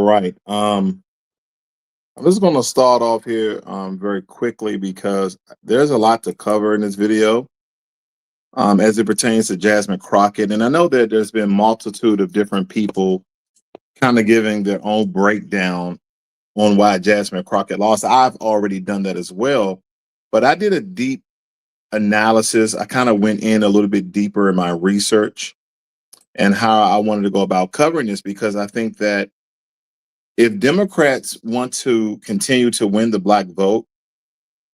All right. I'm just going to start off here very quickly because there's a lot to cover in this video as it pertains to Jasmine Crockett. And I know that there's been multitude of different people kind of giving their own breakdown on why Jasmine Crockett lost. I've already done that as well, but I did a deep analysis. I kind of went in a little bit deeper in my research and how I wanted to go about covering this because I think that if Democrats want to continue to win the black vote,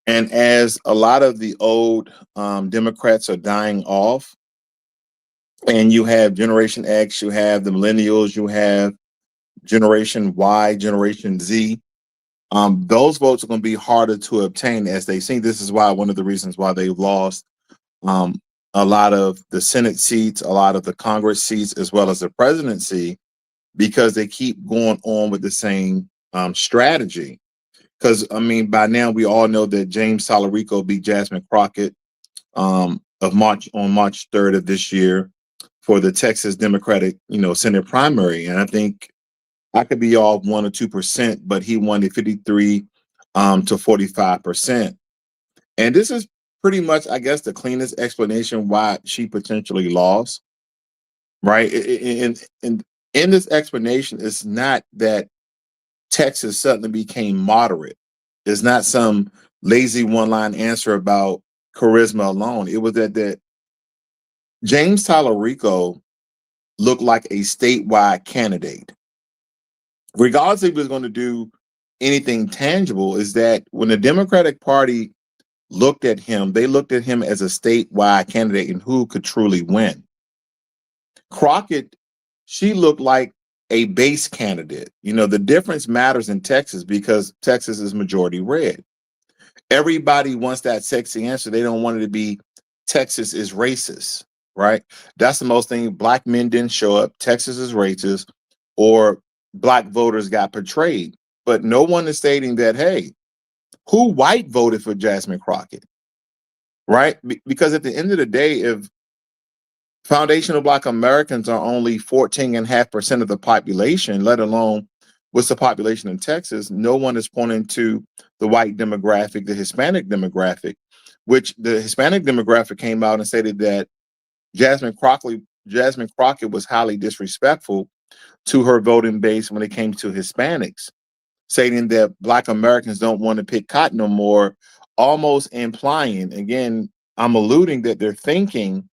and as a lot of the old Democrats are dying off, and you have Generation X, you have the millennials, you have Generation Y, Generation Z, those votes are going to be harder to obtain as they see. This is why one of the reasons why they've lost um, a lot of the Senate seats, a lot of the Congress seats, as well as the presidency, because they keep going on with the same strategy. Because I mean, by now we all know that James Talarico beat Jasmine Crockett of March 3rd of this year for the Texas Democratic, Senate primary, and I think I could be off 1 or 2%, but he won it 53 to 45%. And this is pretty much, I guess, the cleanest explanation why she potentially lost, right? And in this explanation, it's not that Texas suddenly became moderate. It's not some lazy one-line answer about charisma alone. It was that James Talarico looked like a statewide candidate. Regardless if he was going to do anything tangible, is that when the Democratic Party looked at him, they looked at him as a statewide candidate and who could truly win. Crockett, she looked like a base candidate. The difference matters in Texas because Texas is majority red. Everybody wants that sexy answer. They don't want it to be Texas is racist, right? That's the most thing. Black men didn't show up. Texas is racist, or black voters got portrayed. But no one is stating that, hey, who white voted for Jasmine Crockett, right? Because at the end of the day, if foundational Black Americans are only 14.5% of the population, let alone what's the population in Texas, no one is pointing to the white demographic, the Hispanic demographic, which the Hispanic demographic came out and stated that Jasmine Crockett was highly disrespectful to her voting base when it came to Hispanics, stating that Black Americans don't want to pick cotton no more, almost implying, again, I'm alluding that they're thinking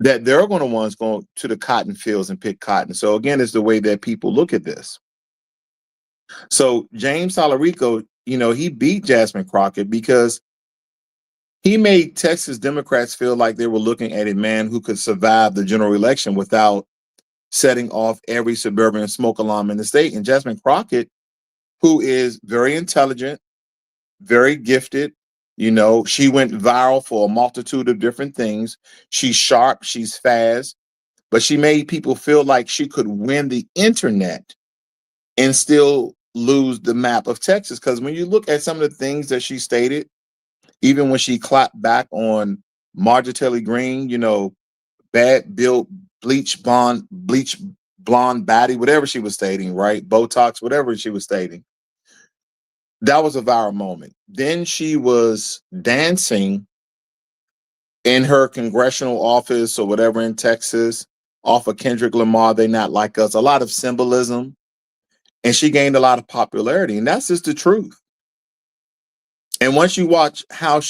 that they're going to ones going to the cotton fields and pick cotton. So again, it's the way that people look at this. So James Talarico, he beat Jasmine Crockett because he made Texas Democrats feel like they were looking at a man who could survive the general election without setting off every suburban smoke alarm in the state. And Jasmine Crockett, who is very intelligent, very gifted, she went viral for a multitude of different things. She's sharp, she's fast, but she made people feel like she could win the internet and still lose the map of Texas. Because when you look at some of the things that she stated, even when she clapped back on Marjorie Green, bad built, bleach blonde baddie, whatever she was stating, right? Botox, whatever she was stating. That was a viral moment. Then she was dancing in her congressional office or whatever in Texas off of Kendrick Lamar, They Not Like Us, a lot of symbolism. And she gained a lot of popularity. And that's just the truth. And once you watch how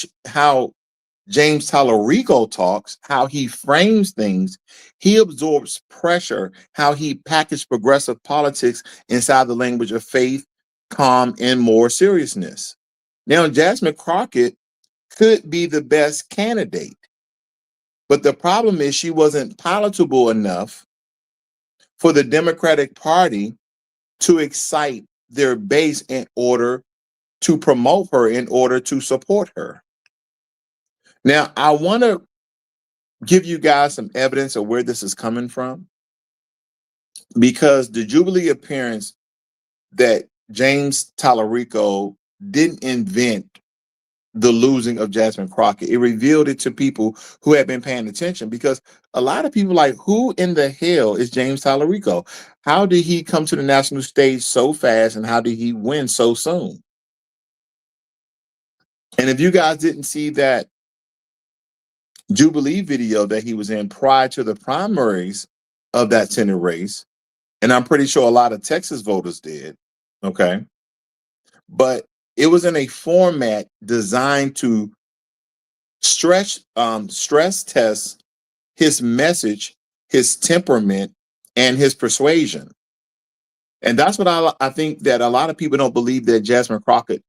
James Talarico talks, how he frames things, he absorbs pressure, how he packaged progressive politics inside the language of faith, calm, and more seriousness. Now, Jasmine Crockett could be the best candidate, but the problem is she wasn't palatable enough for the Democratic Party to excite their base in order to promote her, in order to support her. Now, I want to give you guys some evidence of where this is coming from, because the Jubilee appearance that James Talarico didn't invent the losing of Jasmine Crockett. It revealed it to people who had been paying attention, because a lot of people like, who in the hell is James Talarico? How did he come to the national stage so fast, and how did he win so soon? And if you guys didn't see that Jubilee video that he was in prior to the primaries of that Senate race, and I'm pretty sure a lot of Texas voters did, okay? But it was in a format designed to stress test his message, his temperament, and his persuasion. And that's what I think, that a lot of people don't believe that Jasmine Crockett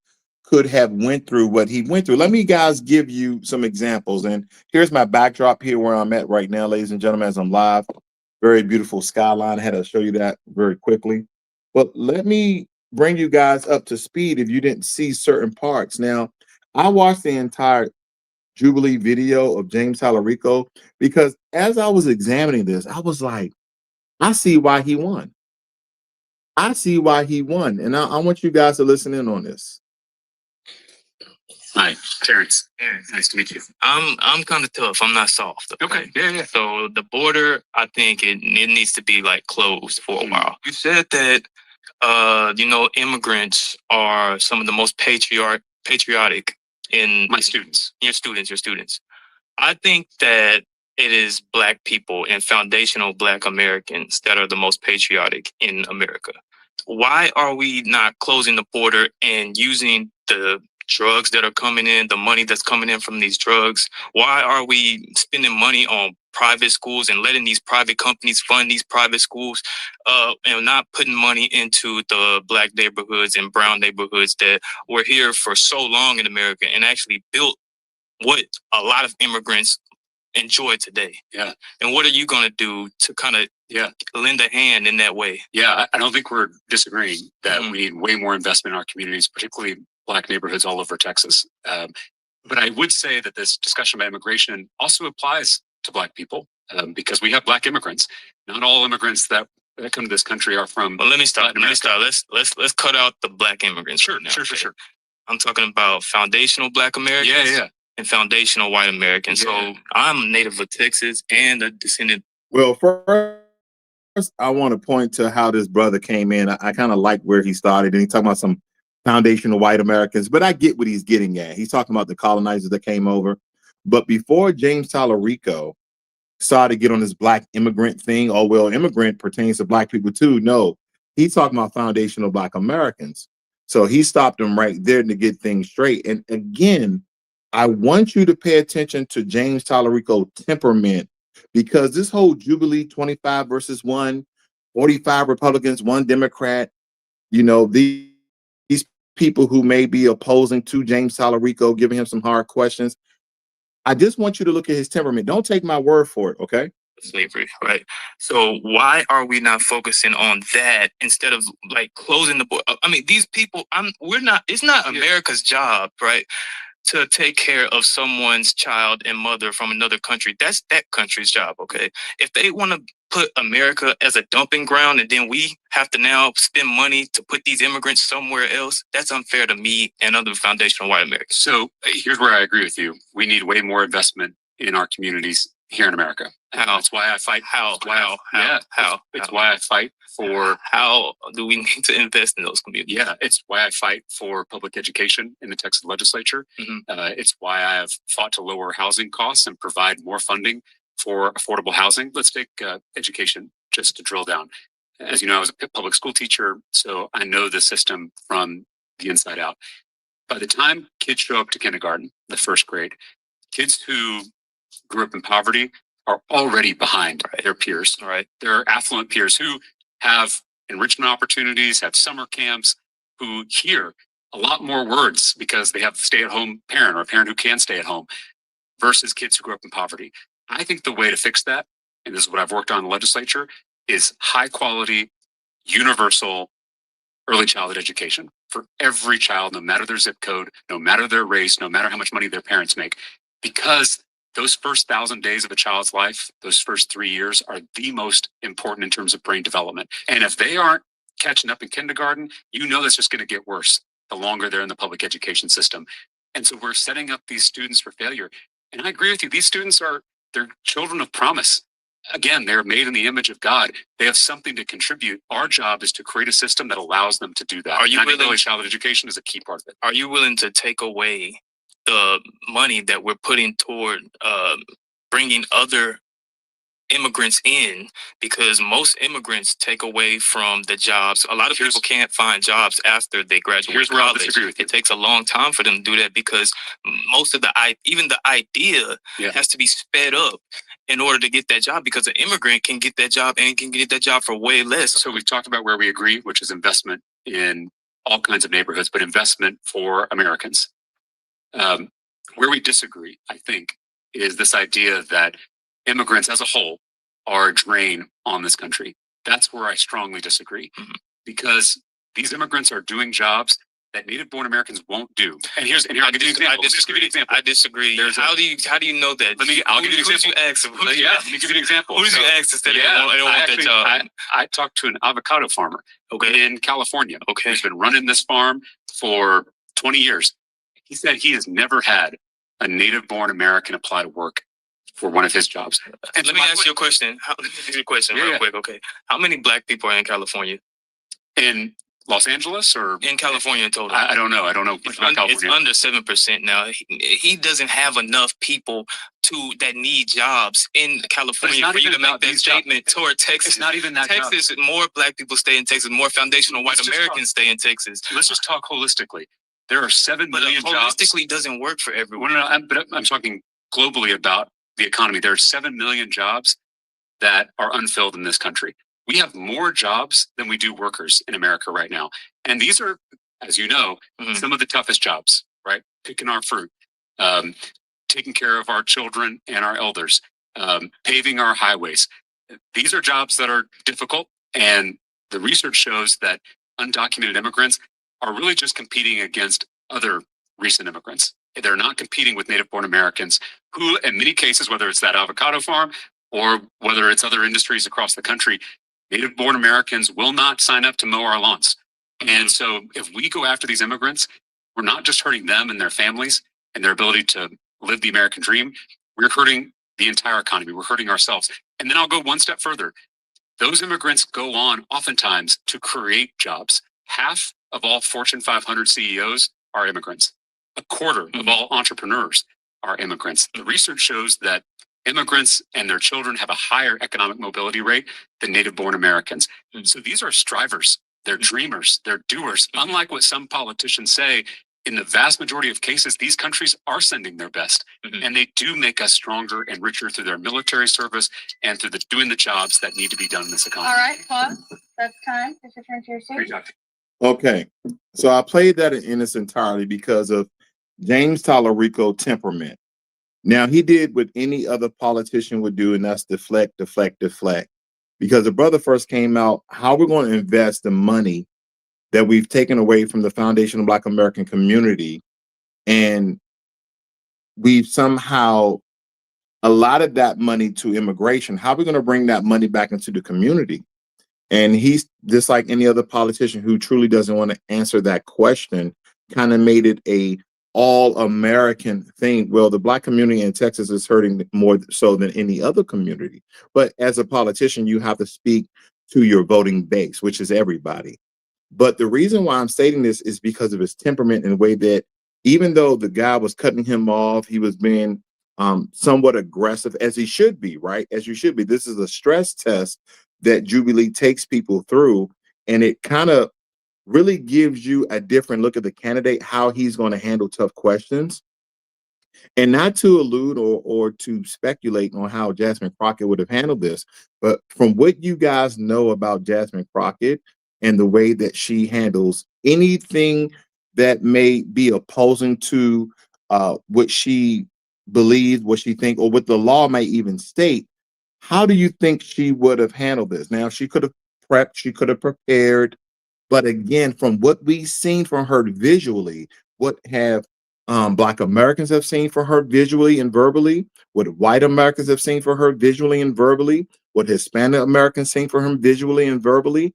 could have went through what he went through. Let me, guys, give you some examples. And here's my backdrop here where I'm at right now, ladies and gentlemen, as I'm live. Very beautiful skyline. I had to show you that very quickly. But let me bring you guys up to speed if you didn't see certain parts. Now, I watched the entire Jubilee video of James Talarico, because as I was examining this, I was like, I see why he won. I see why he won. And I want you guys to listen in on this. Hi, Terrence. Yeah, nice to meet you. I'm kind of tough. I'm not soft. Okay. Yeah. So the border, I think it needs to be like closed for a while. You said that immigrants are some of the most patriotic in my students. Your students. I think that it is Black people and foundational Black Americans that are the most patriotic in America. Why are we not closing the border and using the drugs that are coming in, the money that's coming in from these drugs? Why are we spending money on private schools and letting these private companies fund these private schools, and not putting money into the Black neighborhoods and brown neighborhoods that were here for so long in America and actually built what a lot of immigrants enjoy today? Yeah. And what are you going to do to kind of lend a hand in that way? Yeah, I don't think we're disagreeing that we need way more investment in our communities, particularly Black neighborhoods all over Texas. But I would say that this discussion about immigration also applies to Black people, because we have Black immigrants. Not all immigrants that come to this country are from. Well, let me start. Let's cut out the Black immigrants. Sure. I'm talking about foundational Black Americans. Yeah. And foundational white Americans. Yeah. So I'm native of Texas and a descendant. Well, first, I want to point to how this brother came in. I kind of like where he started, and he talking about some foundational white Americans, but I get what he's getting at. He's talking about the colonizers that came over. But before James Talarico started to get on this Black immigrant thing, oh, well, immigrant pertains to Black people too. No, he's talking about foundational Black Americans. So he stopped him right there to get things straight. And again, I want you to pay attention to James Talarico temperament, because this whole Jubilee 25 versus 1, 45 Republicans, 1 Democrat, these people who may be opposing to James Talarico, giving him some hard questions. I just want you to look at his temperament. Don't take my word for it, okay? Slavery, right? So why are we not focusing on that instead of like closing the border? I mean, these people, it's not America's job, right, to take care of someone's child and mother from another country. That's that country's job, okay? If they want to put America as a dumping ground and then we have to now spend money to put these immigrants somewhere else, that's unfair to me and other foundational white Americans. So here's where I agree with you. We need way more investment in our communities here in America. How? That's why I fight. How? It's why I fight for. How do we need to invest in those communities? Yeah, it's why I fight for public education in the Texas legislature. It's why I have fought to lower housing costs and provide more funding for affordable housing. Let's take education just to drill down. As you know, I was a public school teacher, so I know the system from the inside out. By the time kids show up to kindergarten, the first grade, kids who grew up in poverty are already behind their peers. Right. Their affluent peers who have enrichment opportunities, have summer camps, who hear a lot more words because they have a stay-at-home parent or a parent who can stay at home versus kids who grew up in poverty. I think the way to fix that, and this is what I've worked on in the legislature, is high quality, universal early childhood education for every child, no matter their zip code, no matter their race, no matter how much money their parents make, because those first 1,000 days of a child's life, those first 3 years are the most important in terms of brain development. And if they aren't catching up in kindergarten, that's just going to get worse the longer they're in the public education system. And so we're setting up these students for failure. And I agree with you. These students they're children of promise. Again, they're made in the image of God. They have something to contribute. Our job is to create a system that allows them to do that. Are you and I think willing? early childhood education is a key part of it. Are you willing to take away the money that we're putting toward bringing other immigrants in, because most immigrants take away from the jobs. A lot of people can't find jobs after they graduate Here's where I'll college. disagree with you. It takes a long time for them to do that, because most of even the idea has to be sped up in order to get that job, because an immigrant can get that job and can get that job for way less. So we've talked about where we agree, which is investment in all kinds of neighborhoods, but investment for Americans. Where we disagree, I think, is this idea that immigrants as a whole are a drain on this country. That's where I strongly disagree, because these immigrants are doing jobs that native-born Americans won't do. And I'll give you an example. Just give you an example. I disagree. How do you know that? I'll give you an example. Who did you ask? Let me give you an example. Who did you ask instead of want that job? I talked to an avocado farmer in California. Who's been running this farm for 20 years. He said he has never had a native-born American apply to work for one of his jobs. And let me ask you a question. Real quick. Okay. How many Black people are in California? In Los Angeles or in California in total? I don't know. I don't know. It's under 7% now. He doesn't have enough people that need jobs in California for you to make that statement toward Texas. It's not even that. Texas, more Black people stay in Texas. More foundational white Americans stay in Texas. Let's just talk holistically. There are 7 million jobs. Holistically doesn't work for everyone. But I'm talking globally about the economy. There are 7 million jobs that are unfilled in this country. We have more jobs than we do workers in America right now. And these are, as you know, some of the toughest jobs, right? Picking our fruit, taking care of our children and our elders, paving our highways. These are jobs that are difficult. And the research shows that undocumented immigrants are really just competing against other recent immigrants. They're not competing with native-born Americans who, in many cases, whether it's that avocado farm or whether it's other industries across the country, native-born Americans will not sign up to mow our lawns. And so if we go after these immigrants, we're not just hurting them and their families and their ability to live the American dream. We're hurting the entire economy. We're hurting ourselves. And then I'll go one step further. Those immigrants go on oftentimes to create jobs. Half of all Fortune 500 CEOs are immigrants. A quarter of all entrepreneurs are immigrants. The research shows that immigrants and their children have a higher economic mobility rate than native-born Americans. So these are strivers. They're dreamers. They're doers. Unlike what some politicians say, in the vast majority of cases, these countries are sending their best. And they do make us stronger and richer through their military service and through doing the jobs that need to be done in this economy. All right, pause. That's time. It's your turn to your seat. Great job. Okay, so I played that in its entirety because of James Talarico temperament. Now, he did what any other politician would do, and that's deflect. Because the brother first came out, how we're going to invest the money that we've taken away from the foundational Black American community, and we've somehow allotted that money to immigration. How are we going to bring that money back into the community? And he's just like any other politician who truly doesn't want to answer that question, kind of made it a all-American thing. Well, the Black community in Texas is hurting more so than any other community. But as a politician, you have to speak to your voting base, which is everybody. But the reason why I'm stating this is because of his temperament in a way that even though the guy was cutting him off, he was being somewhat aggressive, as he should be, right? As you should be. This is a stress test that Jubilee takes people through, and it kind of really gives you a different look at the candidate, how he's going to handle tough questions. And not to allude or to speculate on how Jasmine Crockett would have handled this, but from what you guys know about Jasmine Crockett and the way that she handles anything that may be opposing to what she believes, what she thinks, or what the law may even state, how do you think she would have handled this? Now, she could have prepped, she could have prepared, but again, from what we've seen from her visually, what have Black Americans have seen from her visually and verbally, what white Americans have seen from her visually and verbally, what Hispanic Americans seen from her visually and verbally,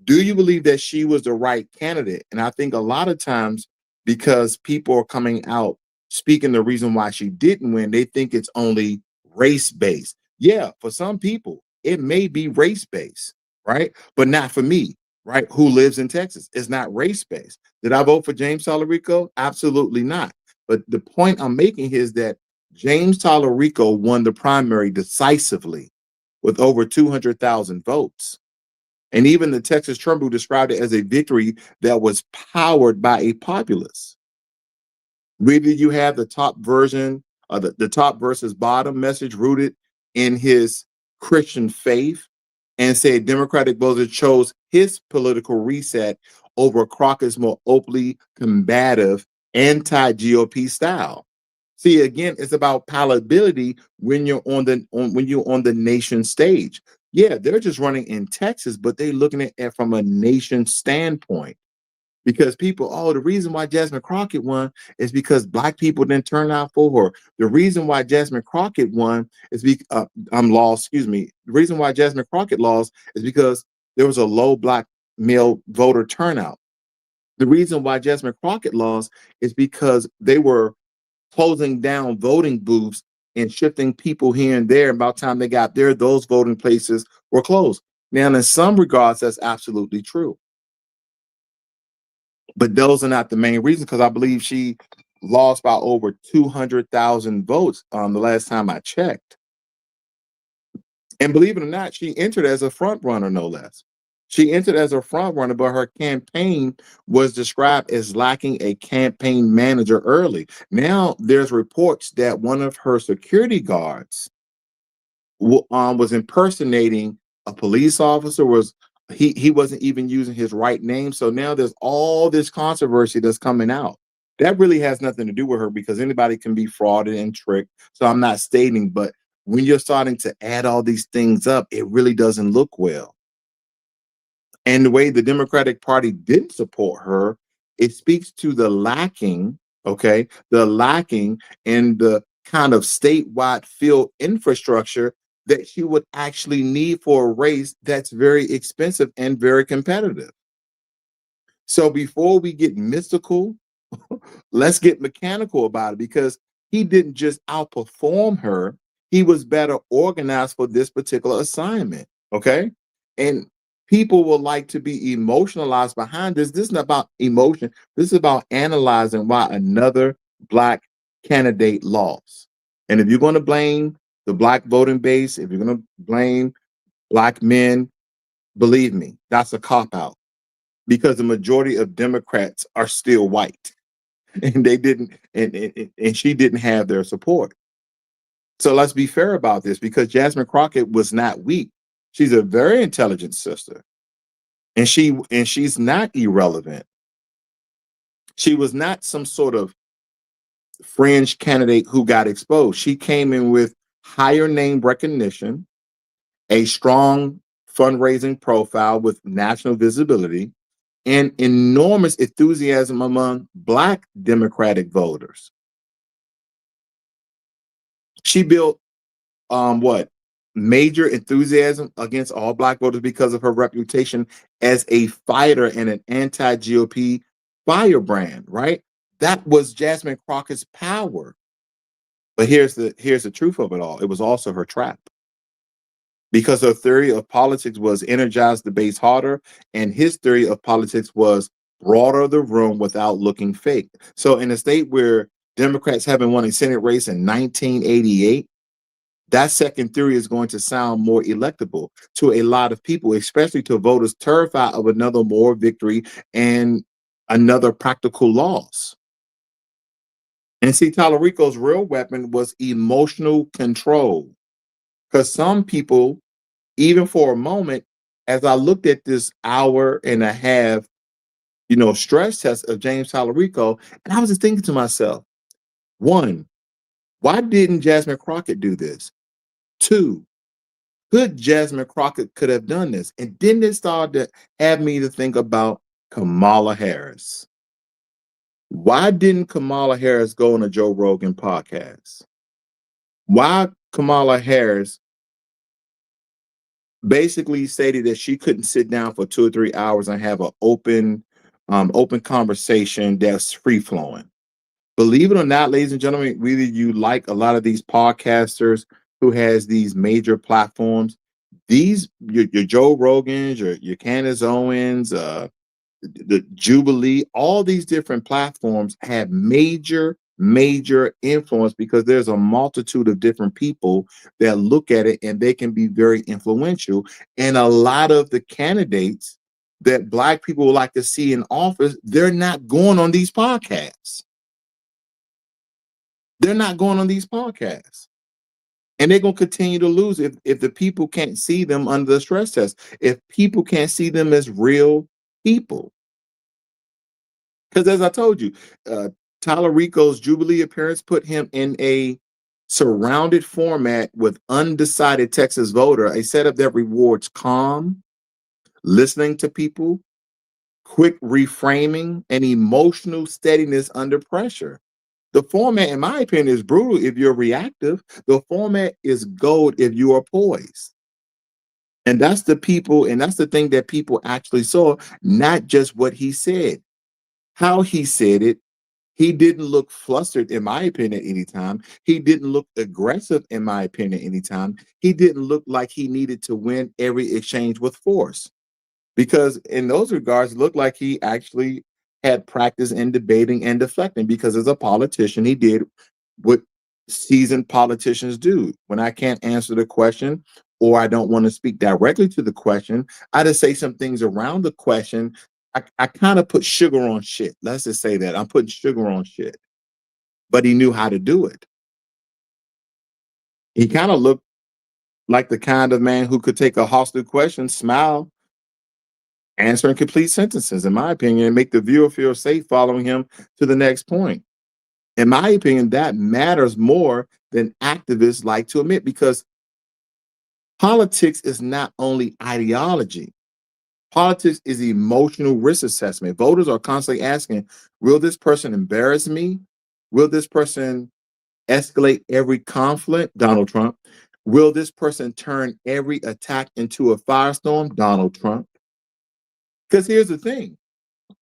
do you believe that she was the right candidate? And I think a lot of times because people are coming out speaking the reason why she didn't win. They think it's only race based. Yeah, for some people, it may be race based, right? But not for me, right? Who lives in Texas? It's not race based. Did I vote for James Talarico? Absolutely not. But the point I'm making here is that James Talarico won the primary decisively with over 200,000 votes. And even the Texas Tribune described it as a victory that was powered by a populace. Whether you have the top version of the top versus bottom message rooted in his Christian faith and said Democratic voters chose his political reset over Crockett's more openly combative anti-GOP style. See, again, it's about palatability when you're on the nation stage. Yeah, they're just running in Texas, but they're looking at it from a nation standpoint. Because people, the reason why Jasmine Crockett won is because Black people didn't turn out for her. The reason why Jasmine Crockett won is lost. Excuse me. The reason why Jasmine Crockett lost is because there was a low Black male voter turnout. The reason why Jasmine Crockett lost is because they were closing down voting booths and shifting people here and there. About the time they got there, those voting places were closed. Now, in some regards, that's absolutely true. But those are not the main reasons, because I believe she lost by over 200,000 votes the last time I checked. And believe it or not, she entered as a front runner, no less. She entered as a front runner, but her campaign was described as lacking a campaign manager early. Now there's reports that one of her security guards was impersonating a police officer. He wasn't even using his right name. So now there's all this controversy that's coming out. That really has nothing to do with her, because anybody can be frauded and tricked. So I'm not stating, but when you're starting to add all these things up, it really doesn't look well. And the way the Democratic Party didn't support her, it speaks to the lacking in the kind of statewide field infrastructure that she would actually need for a race that's very expensive and very competitive. So before we get mystical, let's get mechanical about it, because he didn't just outperform her, he was better organized for this particular assignment. Okay. And people will like to be emotionalized behind this. This is not about emotion. This is about analyzing why another Black candidate lost. And if you're going to blame the Black voting base, if you're going to blame Black men, believe me, that's a cop out, because the majority of Democrats are still white. And they didn't, and she didn't have their support. So let's be fair about this, because Jasmine Crockett was not weak. She's a very intelligent sister, and she's not irrelevant. She was not some sort of fringe candidate who got exposed. She came in with higher name recognition, a strong fundraising profile with national visibility, and enormous enthusiasm among Black Democratic voters. She built major enthusiasm against all Black voters because of her reputation as a fighter and an anti-GOP firebrand, right? That was Jasmine Crockett's power. But here's the truth of it all. It was also her trap, because her theory of politics was energize the base harder, and his theory of politics was broader the room without looking fake. So in a state where Democrats haven't won a Senate race in 1988, that second theory is going to sound more electable to a lot of people, especially to voters terrified of another moral victory and another practical loss. And see, Talarico's real weapon was emotional control. Because some people, even for a moment, as I looked at this hour and a half, stress test of James Talarico, and I was just thinking to myself, one, why didn't Jasmine Crockett do this? Two, could Jasmine Crockett could have done this? And then it started to have me to think about Kamala Harris. Why didn't Kamala Harris go on a Joe Rogan podcast? Why Kamala Harris basically stated that she couldn't sit down for 2 or 3 hours and have an open open conversation that's free flowing. Believe it or not, ladies and gentlemen, whether you like a lot of these podcasters who has these major platforms, these your Joe Rogans, your Candace Owens, the Jubilee, all these different platforms have major influence because there's a multitude of different people that look at it and they can be very influential. And a lot of the candidates that Black people would like to see in office, they're not going on these podcasts. They're not going on these podcasts. And they're going to continue to lose if the people can't see them under the stress test, if people can't see them as real people. Because as I told you, Talarico's Jubilee appearance put him in a surrounded format with undecided Texas voter, a setup that rewards calm, listening to people, quick reframing, and emotional steadiness under pressure. The format, in my opinion, is brutal if you're reactive. The format is gold if you are poised. And that's the people, and that's the thing that people actually saw, not just what he said. How he said it, he didn't look flustered, in my opinion, at any time. He didn't look aggressive, in my opinion, at any time. He didn't look like he needed to win every exchange with force. Because in those regards, it looked like he actually had practice in debating and deflecting, because as a politician, he did what seasoned politicians do. When I can't answer the question or I don't want to speak directly to the question, I just say some things around the question. I kind of put sugar on shit. Let's just say that. I'm putting sugar on shit. But he knew how to do it. He kind of looked like the kind of man who could take a hostile question, smile, answering complete sentences, in my opinion, and make the viewer feel safe following him to the next point. In my opinion, that matters more than activists like to admit, because politics is not only ideology. Politics is emotional risk assessment. Voters are constantly asking, will this person embarrass me? Will this person escalate every conflict? Donald Trump. Will this person turn every attack into a firestorm? Donald Trump. Because here's the thing.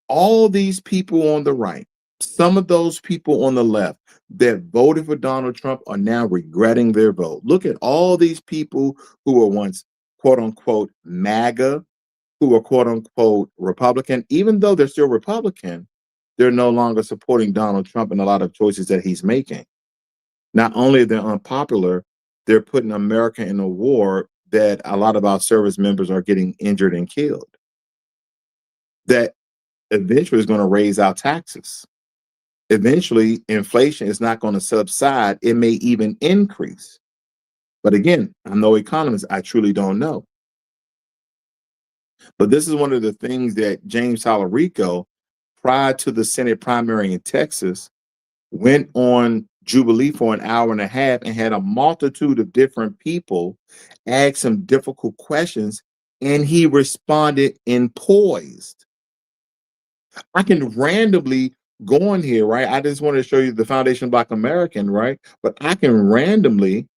All these people on the right, some of those people on the left that voted for Donald Trump are now regretting their vote. Look at all these people who were once, quote unquote, MAGA, who were, quote unquote, Republican. Even though they're still Republican, they're no longer supporting Donald Trump and a lot of choices that he's making. Not only are they unpopular, they're putting America in a war that a lot of our service members are getting injured and killed. That eventually is going to raise our taxes. Eventually, inflation is not going to subside. It may even increase. But again, I'm no economist. I truly don't know. But this is one of the things that James Talarico, prior to the Senate primary in Texas, went on Jubilee for an hour and a half and had a multitude of different people ask some difficult questions, and he responded in poised. I can randomly go in here, right? I just want to show you the Foundation Black American, right? But I can randomly,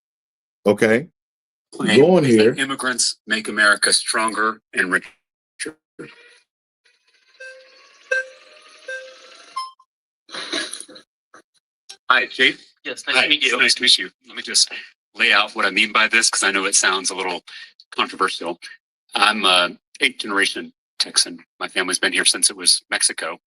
okay, go in here. Immigrants make America stronger and richer. Hi, Jake. Yes, nice to meet you. Nice to meet you. Let me just lay out what I mean by this, because I know it sounds a little controversial. I'm a 8th generation Texan. My family's been here since it was Mexico.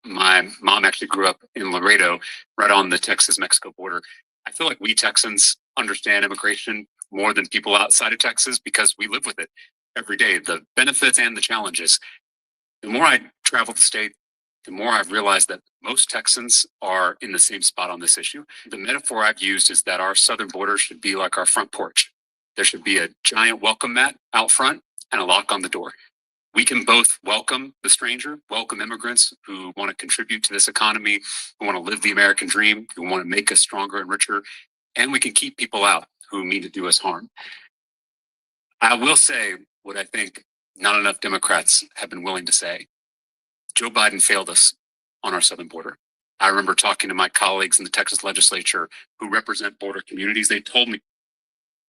My mom actually grew up in Laredo, right on the Texas-Mexico border. I feel like we Texans understand immigration more than people outside of Texas because we live with it every day, the benefits and the challenges. The more I travel the state, the more I've realized that most Texans are in the same spot on this issue. The metaphor I've used is that our southern border should be like our front porch. There should be a giant welcome mat out front and a lock on the door. We can both welcome the stranger, welcome immigrants who want to contribute to this economy, who want to live the American dream, who want to make us stronger and richer, and we can keep people out who mean to do us harm. I will say what I think not enough Democrats have been willing to say. Joe Biden failed us on our southern border. I remember talking to my colleagues in the Texas legislature who represent border communities. They told me.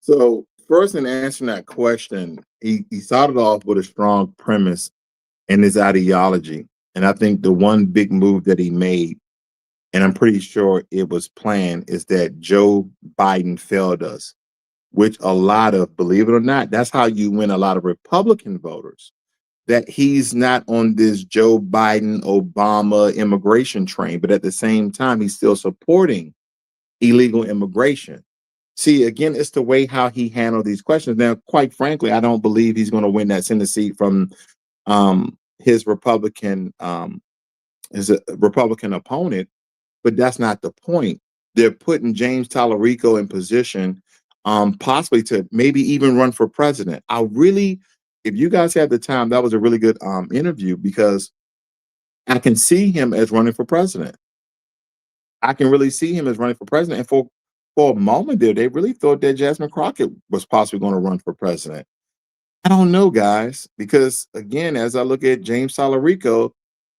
So first, in answering that question, he started off with a strong premise in his ideology. And I think the one big move that he made, and I'm pretty sure it was planned, is that Joe Biden failed us, which a lot of, believe it or not, that's how you win a lot of Republican voters. That he's not on this Joe Biden, Obama immigration train, but at the same time, he's still supporting illegal immigration. See, again, it's the way how he handled these questions. Now, quite frankly, I don't believe he's going to win that Senate seat from his Republican opponent, but that's not the point. They're putting James Talarico in position, possibly to maybe even run for president. If you guys had the time, that was a really good interview, because I can see him as running for president. I can really see him as running for president. And for a moment there, they really thought that Jasmine Crockett was possibly going to run for president. I don't know, guys, because again, as I look at James Talarico,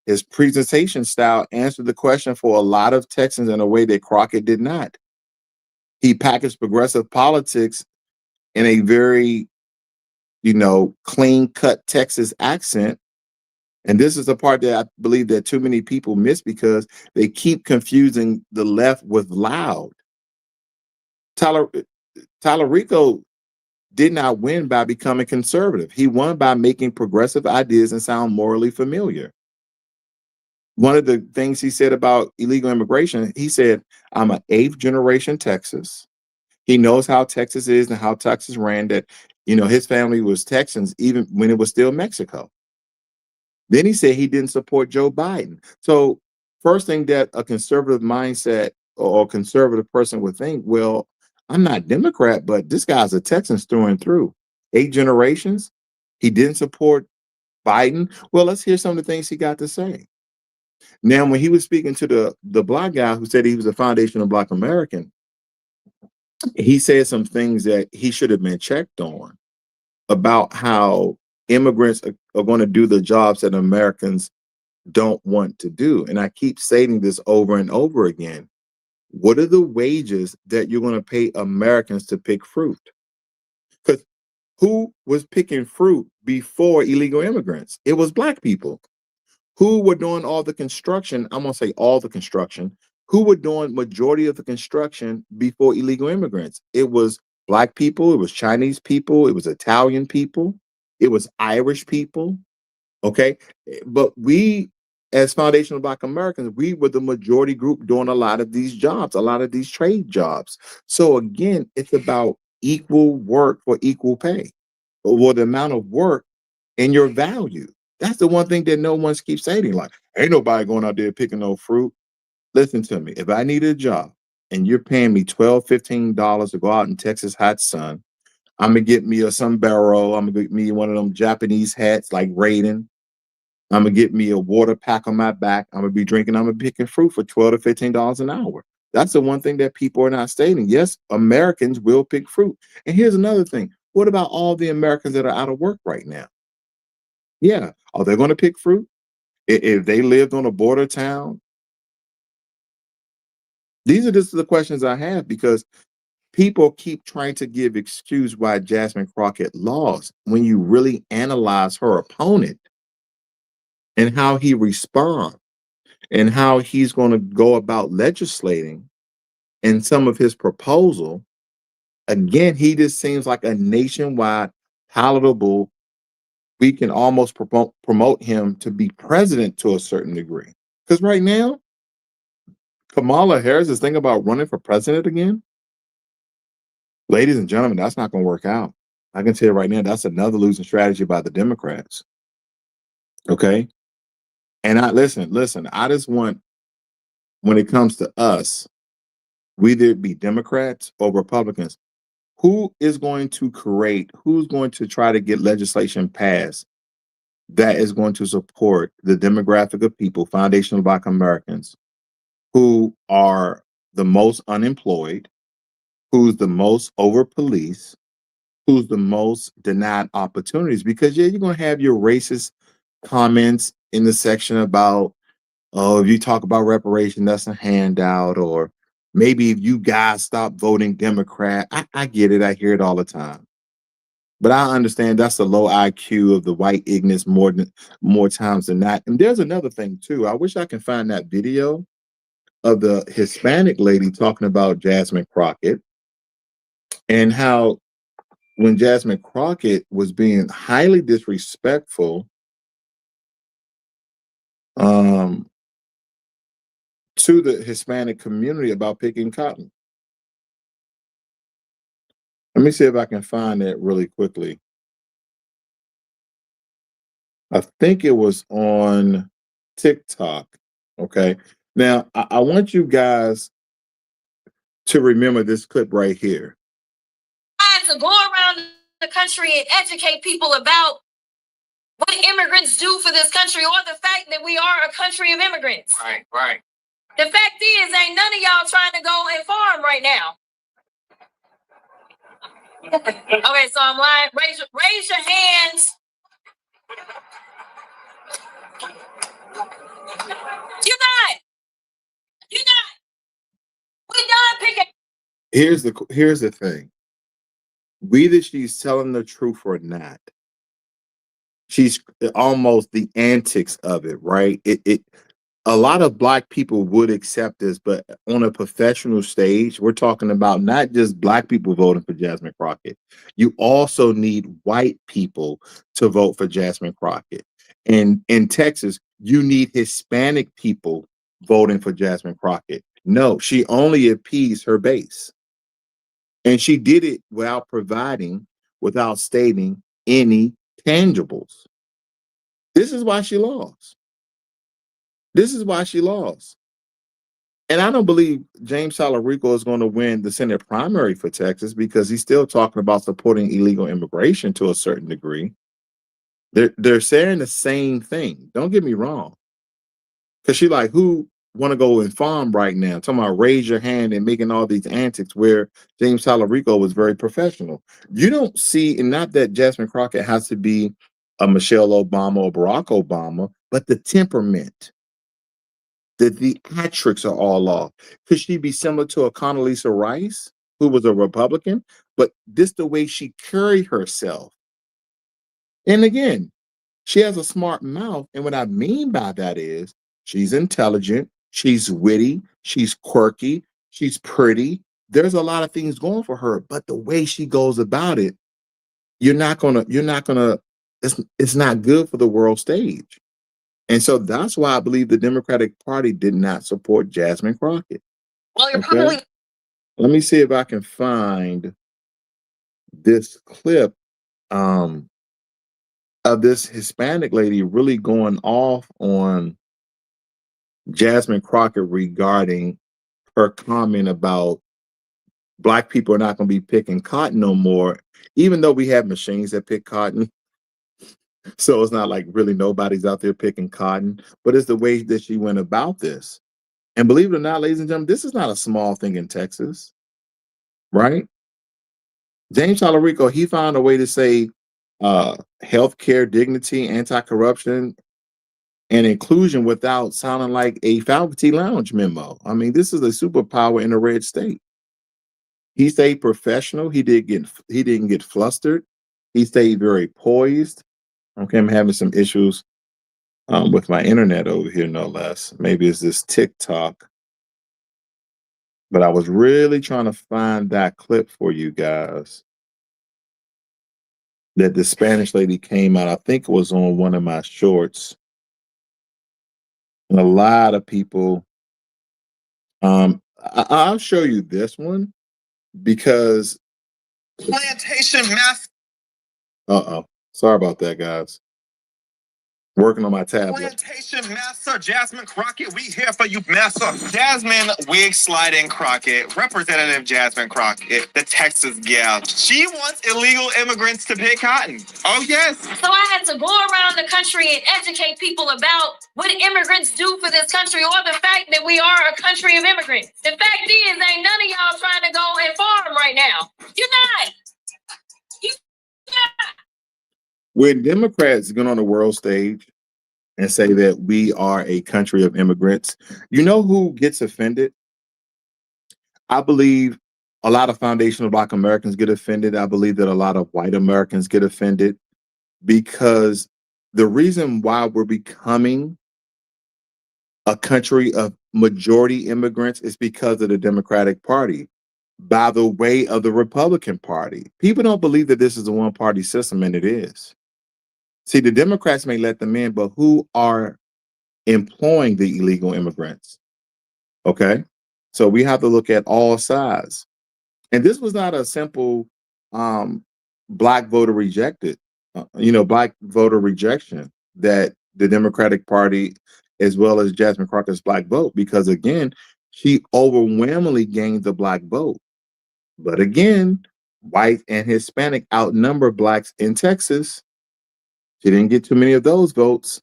his presentation style answered the question for a lot of Texans in a way that Crockett did not. He packaged progressive politics in a very, clean-cut Texas accent. And this is the part that I believe that too many people miss, because they keep confusing the left with loud. Talarico did not win by becoming conservative. He won by making progressive ideas and sound morally familiar. One of the things he said about illegal immigration, he said, I'm an 8th generation Texas. He knows how Texas is and how Texas ran, that, his family was Texans even when it was still Mexico. Then he said he didn't support Joe Biden. So first thing that a conservative mindset or conservative person would think, well, I'm not Democrat, but this guy's a Texan through and through. 8 generations. He didn't support Biden. Well, let's hear some of the things he got to say. Now, when he was speaking to the Black guy who said he was a foundational Black American, he said some things that he should have been checked on about how immigrants are going to do the jobs that Americans don't want to do. And I keep stating this over and over again. What are the wages that you're going to pay Americans to pick fruit? Because who was picking fruit before illegal immigrants? It was Black people. Who were doing all the construction? I'm going to say all the construction. Who were doing majority of the construction before illegal immigrants? It was Black people. It was Chinese people. It was Italian people. It was Irish people. Okay. But we, as foundational Black Americans, we were the majority group doing a lot of these jobs, a lot of these trade jobs. So again, it's about equal work for equal pay, or the amount of work and your value. That's the one thing that no one keeps saying. Like, ain't nobody going out there picking no fruit. Listen to me. If I need a job and you're paying me $12, $15 to go out in Texas hot sun, I'm gonna get me a sombrero. I'm gonna get me one of them Japanese hats like Raiden. I'm gonna get me a water pack on my back. I'm gonna be drinking. I'm gonna be picking fruit for $12 to $15 an hour. That's the one thing that people are not stating. Yes, Americans will pick fruit. And here's another thing. What about all the Americans that are out of work right now? Yeah, are they going to pick fruit if they lived on a border town? These are just the questions I have, because people keep trying to give excuse why Jasmine Crockett lost, when you really analyze her opponent and how he responds and how he's going to go about legislating and some of his proposal. Again, he just seems like a nationwide palatable. We can almost promote him to be president to a certain degree. Because right now, Kamala Harris is thinking about running for president again. Ladies and gentlemen, that's not going to work out. I can tell you right now, that's another losing strategy by the Democrats. Okay. And listen, I just want, when it comes to us, whether it be Democrats or Republicans, who's going to try to get legislation passed that is going to support the demographic of people, foundational Black Americans, who are the most unemployed, who's the most over-policed, who's the most denied opportunities. Because yeah, you're going to have your racist comments in the section about, oh, if you talk about reparation, that's a handout, or maybe if you guys stop voting Democrat. I get it. I hear it all the time. But I understand that's the low IQ of the white ignorance more times than not. And there's another thing too. I wish I can find that video of the Hispanic lady talking about Jasmine Crockett and how when Jasmine Crockett was being highly disrespectful to the Hispanic community about picking cotton. Let me see if I can find that really quickly. I think it was on TikTok. Okay. Now, I want you guys to remember this clip right here. To go around the country and educate people about what immigrants do for this country or the fact that we are a country of immigrants. Right, right. The fact is, ain't none of y'all trying to go and farm right now. Okay, so I'm lying. Raise your hands. You're not. We done picking. Here's the thing. Whether she's telling the truth or not, she's almost the antics of it, right? A lot of Black people would accept this, but on a professional stage, we're talking about not just Black people voting for Jasmine Crockett. You also need white people to vote for Jasmine Crockett. And in Texas, you need Hispanic people voting for Jasmine Crockett. No, she only appeased her base. And she did it without stating any tangibles. This is why she lost. This is why she lost. And I don't believe James Talarico is going to win the Senate primary for Texas because he's still talking about supporting illegal immigration to a certain degree. They're saying the same thing. Don't get me wrong. Because she like, who want to go and farm right now? Talking about raise your hand and making all these antics where James Talarico was very professional. You don't see, and not that Jasmine Crockett has to be a Michelle Obama or Barack Obama, but the temperament. The theatrics are all off. Could she be similar to a Condoleezza Rice, who was a Republican? But this the way she carried herself. And again, she has a smart mouth. And what I mean by that is she's intelligent, she's witty, she's quirky, she's pretty. There's a lot of things going for her, but the way she goes about it, it's not good for the world stage. And so that's why I believe the Democratic Party did not support Jasmine Crockett. Well, you're probably. Let me see if I can find this clip of this Hispanic lady really going off on Jasmine Crockett regarding her comment about Black people are not going to be picking cotton no more, even though we have machines that pick cotton. So it's not like really nobody's out there picking cotton, but it's the way that she went about this. And believe it or not, ladies and gentlemen, this is not a small thing in Texas, right? James Talarico, he found a way to say healthcare, dignity, anti-corruption, and inclusion without sounding like a faculty lounge memo. I mean, this is a superpower in a red state. He stayed professional. He didn't get flustered. He stayed very poised. Okay, I'm having some issues with my internet over here, no less. Maybe it's this TikTok. But I was really trying to find that clip for you guys that the Spanish lady came out. I think it was on one of my shorts. And a lot of people, I'll show you this one because plantation math. Sorry about that, guys. Working on my tablet. Plantation Master Jasmine Crockett, we here for you, Master. Jasmine Wig Sliding Crockett, Representative Jasmine Crockett, the Texas gal. She wants illegal immigrants to pick cotton. Oh, yes. So I had to go around the country and educate people about what immigrants do for this country or the fact that we are a country of immigrants. The fact is, ain't none of y'all trying to go and farm right now. You're not. When Democrats get on the world stage and say that we are a country of immigrants, you know who gets offended? I believe a lot of foundational Black Americans get offended. I believe that a lot of white Americans get offended because the reason why we're becoming a country of majority immigrants is because of the Democratic Party by the way of the Republican Party. People don't believe that this is a one-party system, and it is. See, the Democrats may let them in, but who are employing the illegal immigrants? Okay? So we have to look at all sides. And this was not a simple Black voter rejected, Black voter rejection that the Democratic Party, as well as Jasmine Crockett's Black vote, because again, she overwhelmingly gained the Black vote. But again, white and Hispanic outnumber Blacks in Texas. She didn't get too many of those votes.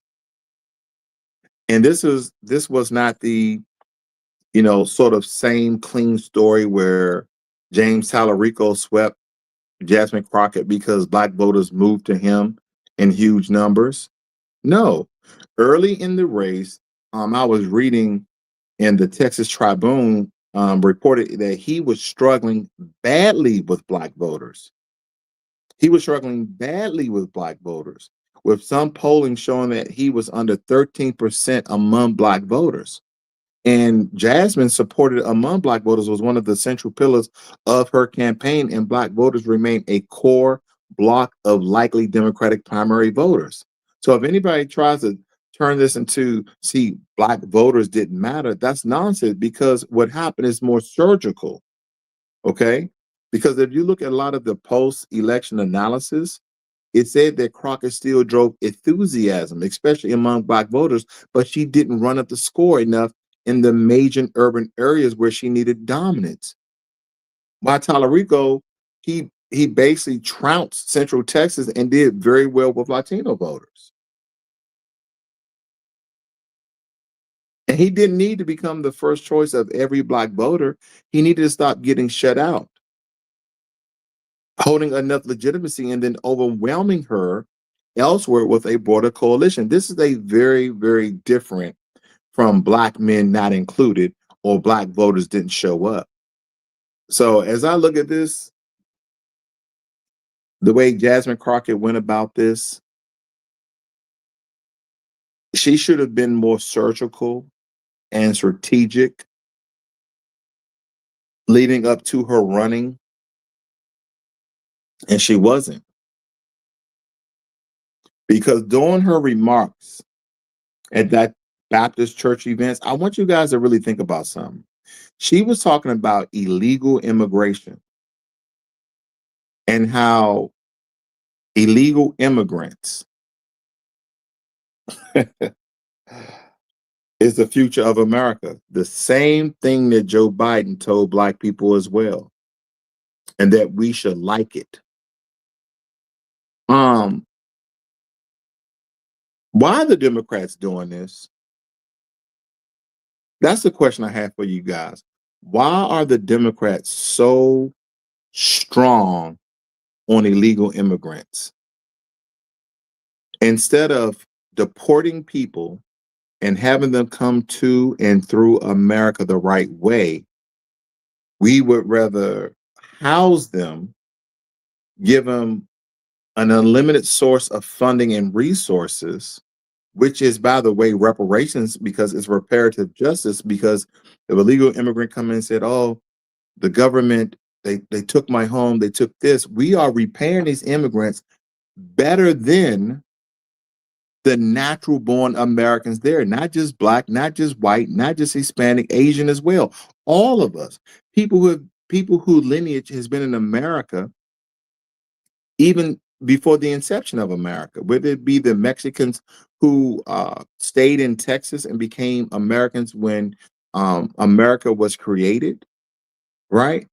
And this was not the, sort of same clean story where James Talarico swept Jasmine Crockett because Black voters moved to him in huge numbers. No. Early in the race, I was reading in the Texas Tribune reported that he was struggling badly with Black voters. He was struggling badly with Black voters, with some polling showing that he was under 13% among Black voters. And Jasmine supported among Black voters was one of the central pillars of her campaign, and Black voters remain a core block of likely Democratic primary voters. So if anybody tries to turn this into, see, Black voters didn't matter, that's nonsense, because what happened is more surgical, okay? Because if you look at a lot of the post-election analysis, it said that Crockett still drove enthusiasm, especially among Black voters, but she didn't run up the score enough in the major urban areas where she needed dominance. While Talarico, he basically trounced Central Texas and did very well with Latino voters. And he didn't need to become the first choice of every Black voter. He needed to stop getting shut out, holding enough legitimacy, and then overwhelming her elsewhere with a broader coalition. This is a very, very different from Black men not included or Black voters didn't show up. So as I look at this, the way Jasmine Crockett went about this, she should have been more surgical and strategic leading up to her running, and she wasn't. Because during her remarks at that Baptist church events, I want you guys to really think about something. She was talking about illegal immigration and how illegal immigrants is the future of America. The same thing that Joe Biden told Black people as well, and that we should like it. Why are the Democrats doing this? That's the question I have for you guys. Why are the Democrats so strong on illegal immigrants? Instead of deporting people and having them come to and through America the right way, we would rather house them, give them an unlimited source of funding and resources, which is, by the way, reparations, because it's reparative justice. Because if a legal immigrant come in and said, oh, the government, they took my home, they took this, we are repaying these immigrants better than the natural born Americans there, not just Black, not just white, not just Hispanic, Asian as well. All of us, people who lineage has been in America even before the inception of America, whether it be the Mexicans who stayed in Texas and became Americans when America was created, right?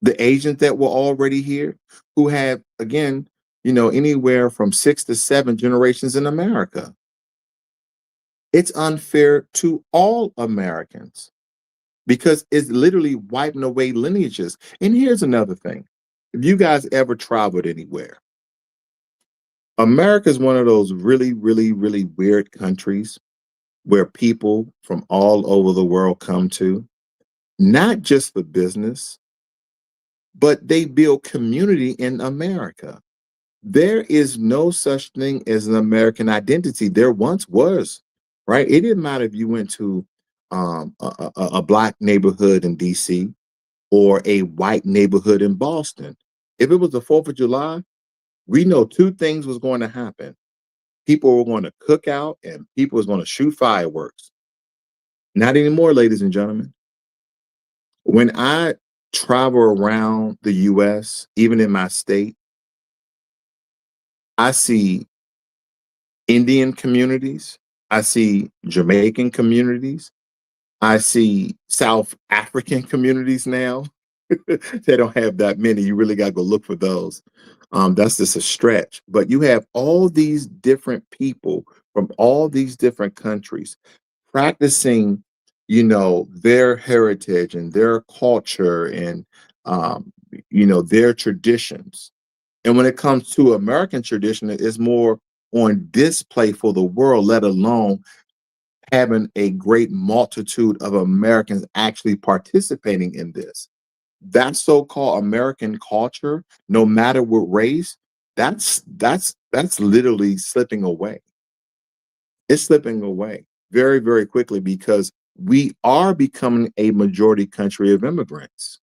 The Asians that were already here, who have, again, anywhere from 6 to 7 generations in America. It's unfair to all Americans because it's literally wiping away lineages. And here's another thing. If you guys ever traveled anywhere, America is one of those really, really, really weird countries where people from all over the world come to, not just for business, but they build community in America. There is no such thing as an American identity. There once was, right? It didn't matter if you went to a black neighborhood in DC or a white neighborhood in Boston. If it was the 4th of July, we know two things was going to happen. People were going to cook out and people was going to shoot fireworks. Not anymore, ladies and gentlemen. When I travel around the US, even in my state, I see Indian communities, I see Jamaican communities, I see South African communities now. They don't have that many. You really got to go look for those. That's just a stretch. But you have all these different people from all these different countries practicing, their heritage and their culture and, their traditions. And when it comes to American tradition, it's more on display for the world, let alone having a great multitude of Americans actually participating in this. That so-called American culture, no matter what race, that's literally slipping away. It's slipping away very, very quickly because we are becoming a majority country of immigrants.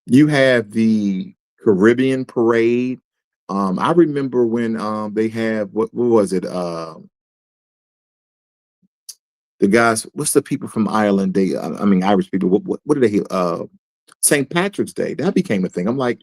You have the Caribbean parade. I remember when they had what was it? The guys, what's the people from Ireland? I mean Irish people. What did they? St. Patrick's Day. That became a thing. I'm like,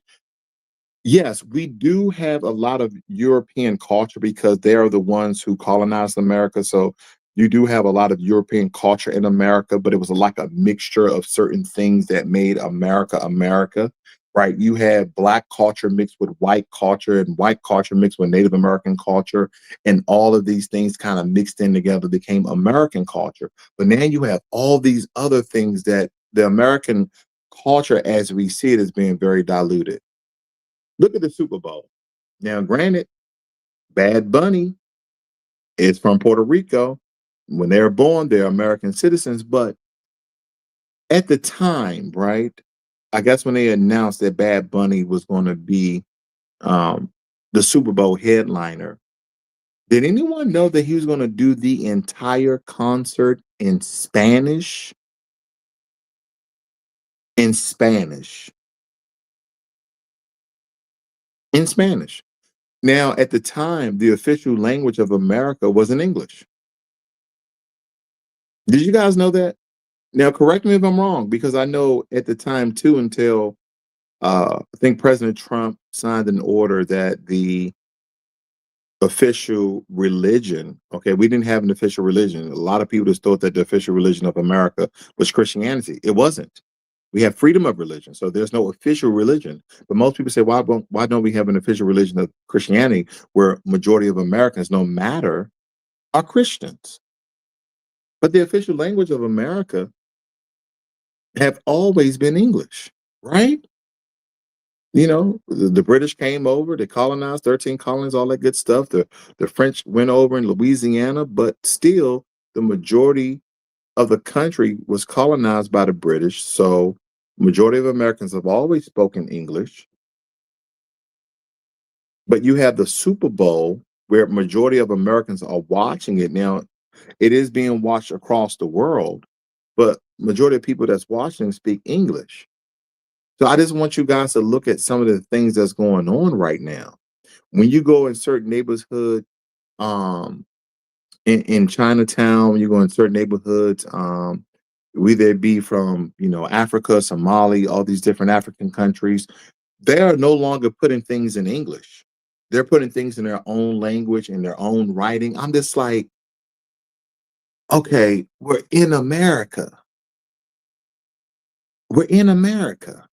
yes, we do have a lot of European culture because they are the ones who colonized America. So you do have a lot of European culture in America, but it was like a mixture of certain things that made America America, right? You have black culture mixed with white culture and white culture mixed with Native American culture. And all of these things kind of mixed in together became American culture. But now you have all these other things that the American culture as we see it is being very diluted. Look at the Super Bowl. Now, granted, Bad Bunny is from Puerto Rico. When they're born, they're American citizens. But at the time, right, I guess when they announced that Bad Bunny was going to be the Super Bowl headliner, did anyone know that he was going to do the entire concert in Spanish? In Spanish. In Spanish. Now, at the time, the official language of America was in English. Did you guys know that? Now, correct me if I'm wrong, because I know at the time too, until I think President Trump signed an order that the official religion, okay, we didn't have an official religion. A lot of people just thought that the official religion of America was Christianity. It wasn't. We have freedom of religion, so there's no official religion. But most people say, why don't we have an official religion of Christianity where majority of Americans, no matter, are Christians? But the official language of America have always been English, right? The British came over, they colonized 13 colonies, all that good stuff. The French went over in Louisiana, but still the majority of the country was colonized by the British. So majority of Americans have always spoken English. But you have the Super Bowl where majority of Americans are watching it. Now, it is being watched across the world, but majority of people that's watching speak English. So I just want you guys to look at some of the things that's going on right now. When you go in certain neighborhood, um, in Chinatown, when you go in certain neighborhoods, whether it be from Africa, Somali, all these different African countries, they are no longer putting things in English. They're putting things in their own language, in their own writing. I'm just like, okay, we're in America. We're in America.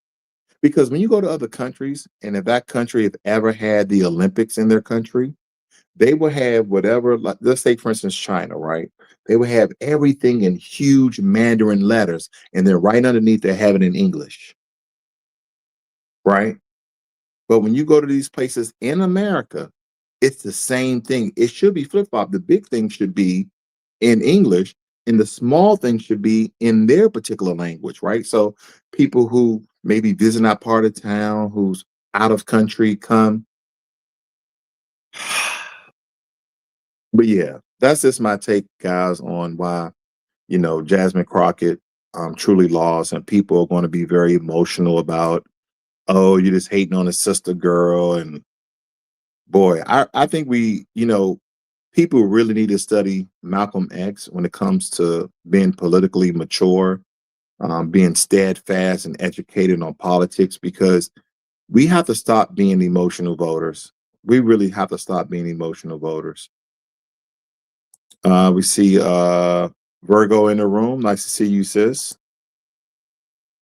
Because when you go to other countries, and if that country have ever had the Olympics in their country, they will have whatever, like, let's say, for instance, China, right? They will have everything in huge Mandarin letters, and then right underneath, they have it in English, right? But when you go to these places in America, it's the same thing. It should be flip-flop. The big thing should be in English, and the small thing should be in their particular language, right? So people who maybe visiting our part of town who's out of country come. But yeah, that's just my take, guys, on why, Jasmine Crockett truly lost, and people are going to be very emotional about, oh, you're just hating on a sister girl. And boy, I think people really need to study Malcolm X when it comes to being politically mature, being steadfast and educated on politics, because we have to stop being emotional voters. We really have to stop being emotional voters. We see Virgo in the room. Nice to see you, sis.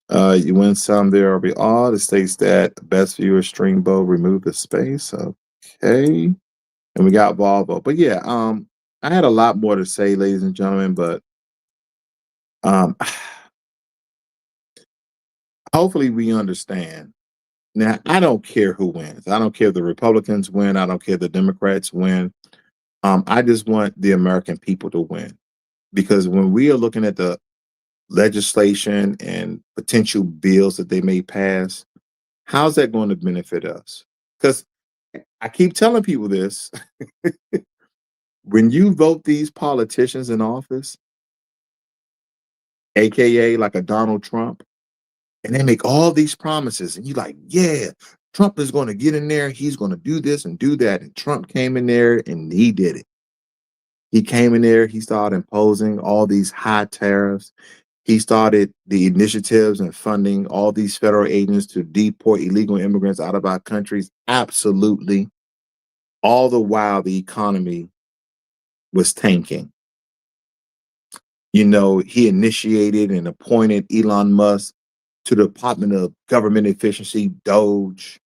You win some, there will be all. It states that best viewer Stringbow remove the space. Okay. And we got Volvo. But yeah, I had a lot more to say, ladies and gentlemen, but hopefully we understand. Now, I don't care who wins. I don't care if the Republicans win. I don't care if the Democrats win. I just want the American people to win. Because when we are looking at the legislation and potential bills that they may pass, how's that going to benefit us? Because I keep telling people this. When you vote these politicians in office, AKA like a Donald Trump, and they make all these promises, and you're like, yeah, Trump is going to get in there. He's going to do this and do that. And Trump came in there and he did it. He came in there. He started imposing all these high tariffs. He started the initiatives and funding all these federal agents to deport illegal immigrants out of our countries. Absolutely. All the while the economy was tanking. He initiated and appointed Elon Musk to the Department of Government Efficiency, DOGE,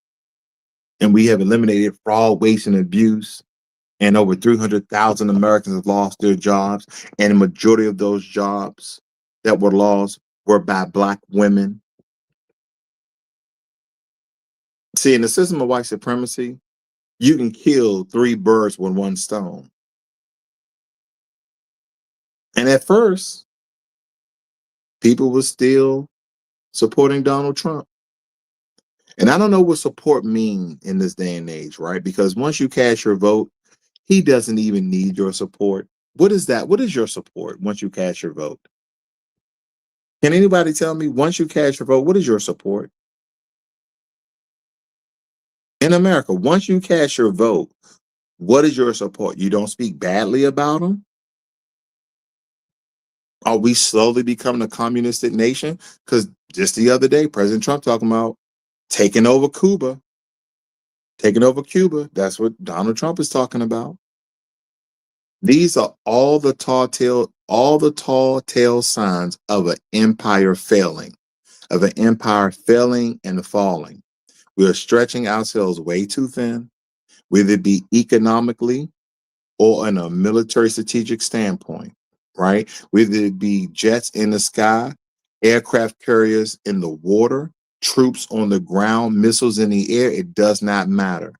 and we have eliminated fraud, waste, and abuse. And over 300,000 Americans have lost their jobs, and the majority of those jobs that were lost were by Black women. See, in the system of white supremacy, you can kill 3 birds with 1 stone. And at first, people were still supporting Donald Trump. And I don't know what support means in this day and age, right? Because once you cast your vote, he doesn't even need your support. What is that? What is your support once you cast your vote? Can anybody tell me, once you cast your vote, what is your support? In America, once you cast your vote, what is your support? You don't speak badly about him? Are we slowly becoming a communistic nation? Because just the other day, President Trump talking about taking over Cuba. Taking over Cuba. That's what Donald Trump is talking about. These are all the tall tale signs of an empire failing, and falling. We are stretching ourselves way too thin, whether it be economically or in a military strategic standpoint, right? Whether it be jets in the sky, aircraft carriers in the water, troops on the ground, missiles in the air, it does not matter.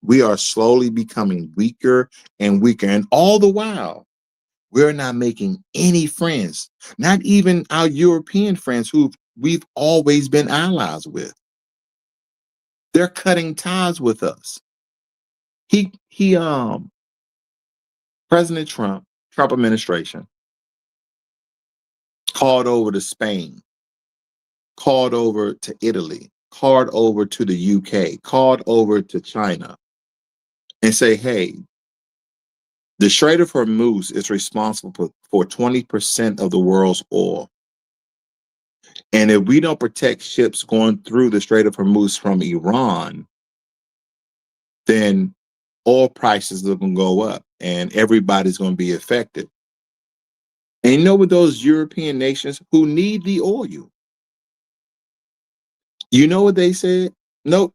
We are slowly becoming weaker and weaker. And all the while, we're not making any friends, not even our European friends who we've always been allies with. They're cutting ties with us. President Trump administration, called over to Spain, called over to Italy, called over to the UK, called over to China, and say, hey, the Strait of Hormuz is responsible for 20% of the world's oil. And if we don't protect ships going through the Strait of Hormuz from Iran, then oil prices are going to go up and everybody's going to be affected. And you know what, those European nations who need the oil, you know what they said? Nope,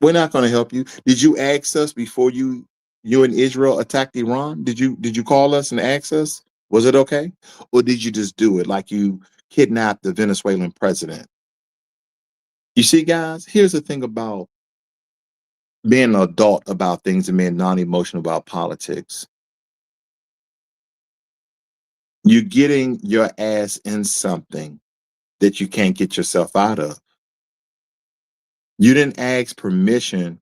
we're not going to help you. Did you ask us before you and Israel attacked Iran? Did you call us and ask us? Was it okay? Or did you just do it like you kidnapped the Venezuelan president? You see, guys, here's the thing about being an adult about things and being non-emotional about politics. You're getting your ass in something that you can't get yourself out of. You didn't ask permission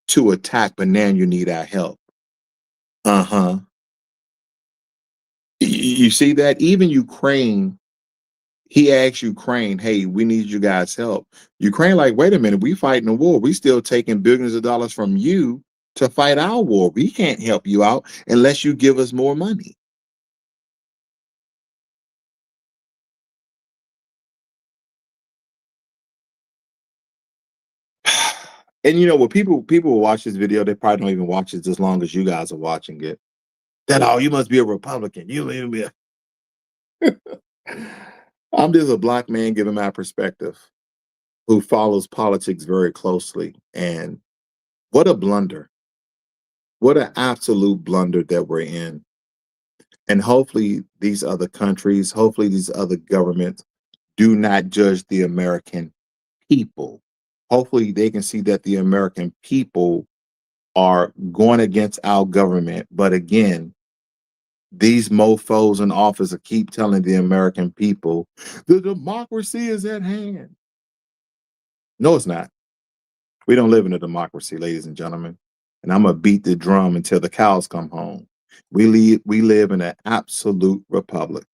to attack, but now you need our help. Uh-huh. You see that? Even Ukraine, he asked Ukraine, hey, we need you guys' help. Ukraine, like, wait a minute, we fighting a war. We still taking billions of dollars from you to fight our war. We can't help you out unless you give us more money. And you know what, people will watch this video, they probably don't even watch it as long as you guys are watching it. That, oh, you must be a Republican. You don't even be a I'm just a black man giving my perspective who follows politics very closely. And what a blunder. What an absolute blunder that we're in. And hopefully these other countries, hopefully these other governments do not judge the American people. Hopefully they can see that the American people are going against our government. But again, these mofos in office keep telling the American people, the democracy is at hand. No, it's not. We don't live in a democracy, ladies and gentlemen. And I'm going to beat the drum until the cows come home. We live in an absolute republic.